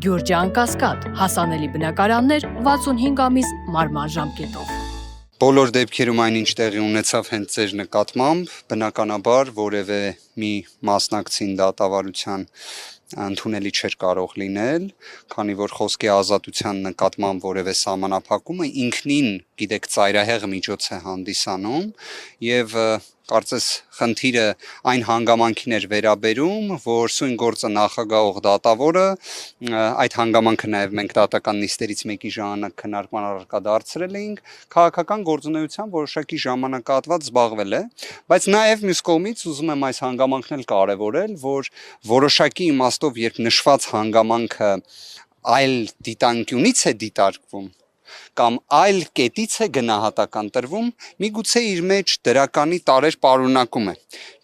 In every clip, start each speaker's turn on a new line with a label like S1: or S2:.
S1: Գյուրջան Կասկադ, հասանելի բնակարաններ 65 ամիս մարման ժամկետով։
S2: Բոլոր դեպքերում այնինչ տեղի ունեցավ հենց ձեր նկատմամբ, բնականաբար որևէ մի մասնակցին դատավարության ընդունելի չէր կարող լինել, քանի որ խոսքի ազատության նկատմամբ որևէ սահմանափակումը ինքնին, գիտեք, ծայրահեղ միջոց է հանդիսանում եւ կարծես խնդիրը այն հանգամանքին էր վերաբերում, որ սույն գործը նախագահող դատավորը այդ հանգամանքը նաև մենք դատական նիստերից մեկի ժամանակ քննարկման առարկա դարձրել էինք, քաղաքական գործունեությամբ որոշակի ժամանակահատված զբաղվել է, բայց նաև մյուս կողմից ուզում եմ այս հանգամանքն էլ կարևորել, որ որոշակի իմաստով երբ նշված հանգամանքը այլ դիտանկյունից է դիտարկվում կամ այլ կետից է գնահատական տրվում, միգուցե իր մեջ դրականի տարեր պարունակում է։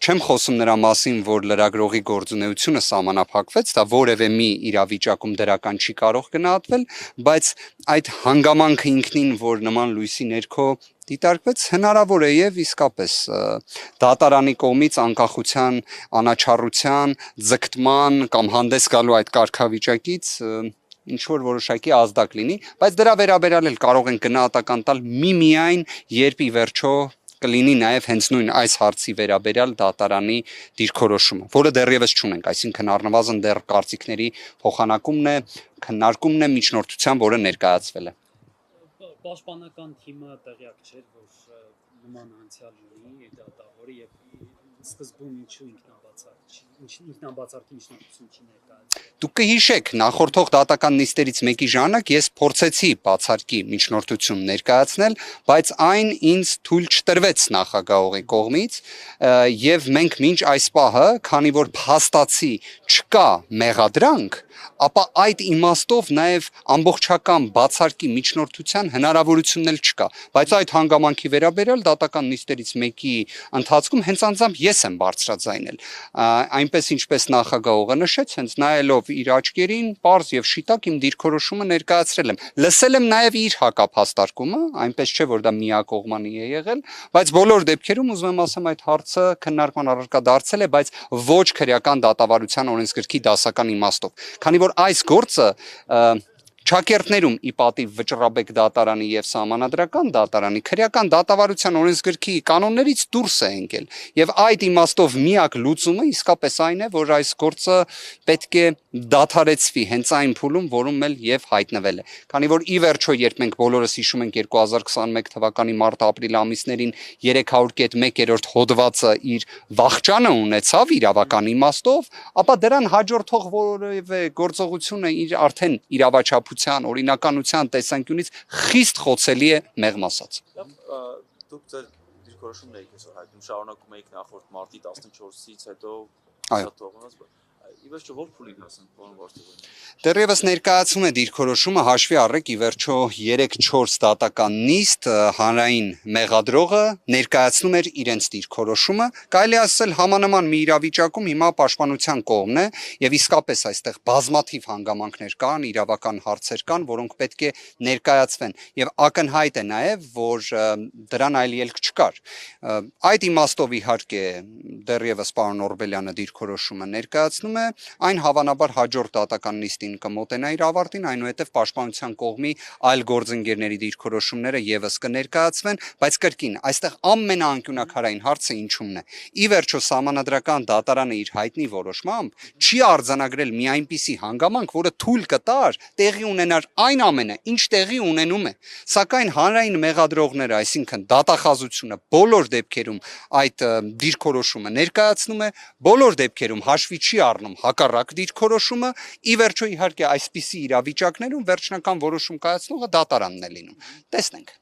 S2: Չեմ խոսում նրա մասին, որ լրագրողի գործունեությունը սահմանափակվեց, դա որևէ մի իրավիճակում դրական չի կարող գնահատվել, բայց այդ հանգամանքը ինքնին, որ նման լույսի ներքո դիտարկվեց, հնարավոր է եւ իսկապես դատարանի կողմից անկախության, անաչառության, ձգտման կամ հանդես գալու այդ կարգավիճակից ինչ որ որոշակի ազդակ լինի, բայց դրա վերաբերյալ էլ կարող են գնահատական տալ միմիայն, երբ ի վերջո կլինի նաև հենց նույն այս հարցի վերաբերյալ դատարանի դիրքորոշումը, որը դեռևս չունենք, այսինքն առնվազն դեռ կարծիքների փոխանակումն է, քննարկումն է միջնորդությամբ, որը ներկայացվել է։
S3: Պաշտպանական թիմը տեղյակ չէր, որ նման անցյալ ունի դատավորը եւ սկզբում ինչու ինքնաբացարկի միջնորդություն չի ներկայացել։
S2: Դուք կհիշեք, նախորդող դատական նիստերից մեկի ժամանակ ես փորձեցի բացարկի միջնորդություն ներկայացնել, բայց այն ինձ թույլ չտրվեց նախագահողի կողմից եւ մենք մինչ այս պահը, քանի որ փաստացի չկա մեղադրանք, ապա այդ իմաստով նաև ամբողջական բացարկի միջնորդության հնարավորությունն էլ չկա, բայց այդ հանգամանքի վերաբերյալ դատական նիստերից մեկի ընթացքում հենց անձամբ ես եմ բարձրաձայնել, այնպես ինչպես նախագահողը նշեց, հենց նայելով իր աչքերին, պարզ եւ շիտակ իմ դիրքորոշումը ներկայացրել եմ, լսել եմ նաև իր հակափաստարկումը, այնպես չէ որ դա միակողմանի է եղել, բայց բոլոր դեպքերում ուզում եմ ասեմ այդ հարցը քննարկման առարկա դարձել է, բայց ոչ քրեական դատավարության օրենսգրքի դասական իմաստով, քանի որ այս գործը Չակերտներում ի պատիվ Վճռաբեկ դատարանի եւ Սահմանադրական դատարանի քրեական դատավարության օրենսգրքի կանոններից դուրս է ընկել եւ այդ իմաստով միակ լուծումը իսկապես այն է, որ այս գործը պետք է դադարեցվի հենց այն փուլում, որում էլ եւ հայտնվել է։ Քանի որ ի վերջո երբ մենք բոլորս հիշում ենք 2021 թվականի մարտ-ապրիլ ամիսներին 300.1 հոդվածը իր վախճանը ունեցավ իրավական իմաստով, ապա դրան հաջորդող որևէ գործողությունը իր արդեն իրավաչափության, օրինականության տեսանկյունից խիստ խոցելի է մեղմ ասած։
S4: Դուք ձեր դիրքորոշումն եք այսօր հայտնում, շարունակում եք նախորդ մարտի 14-ից հետո թողնած ի վերջո որ փուլին հասանք, պարոն Վարդուհին։
S2: Դեռևս ներկայացում է դիրքորոշումը, հաշվի առեք ի վերջո 3-4 դատական նիստ հանրային մեղադրողը ներկայացնում էր իրենց դիրքորոշումը, կարելի ասել համանման մի իրավիճակում հիմա պաշտպանության կողմն է եւ իսկապես այստեղ բազմաթիվ հանգամանքներ կան, իրավական հարցեր կան, որոնք պետք է ներկայացվեն եւ ակնհայտ է նաեւ, որ դրան այլ ելք չկար։ Այդ իմաստով իհարկե դեռևս պարոն Օրբելյանը դիրքորոշումը ներկայացնում է, այն հավանաբար հաջորդ դատական նիստին կմոտենա իր ավարտին, այնուհետև պաշտպանության կողմի այլ գործընկերների դիրքորոշումները եւս կներկայացվեն, բայց կրկին այստեղ ամենաանկյունակարային հարցը ինչումն է։ Ի վերջո Սահմանադրական դատարանը իր հայտնի որոշմամբ չի արձանագրել մի այնպիսի հանգամանք, որը թույլ կտար տեղի ունենար այն ամենը, ինչ տեղի ունենում է, սակայն հանրային մեղադրողները, այսինքն դատախազությունը բոլոր դեպքերում այդ դիրքորոշումը ներկայացնում է, բոլոր դեպքերում հաշվի չի առնում հակառակ դիրքորոշումը, ի վերջո իհարկե այսպիսի իրավիճակներում վերջնական որոշում կայացնողը դատարանն է լինում։ Տեսնենք։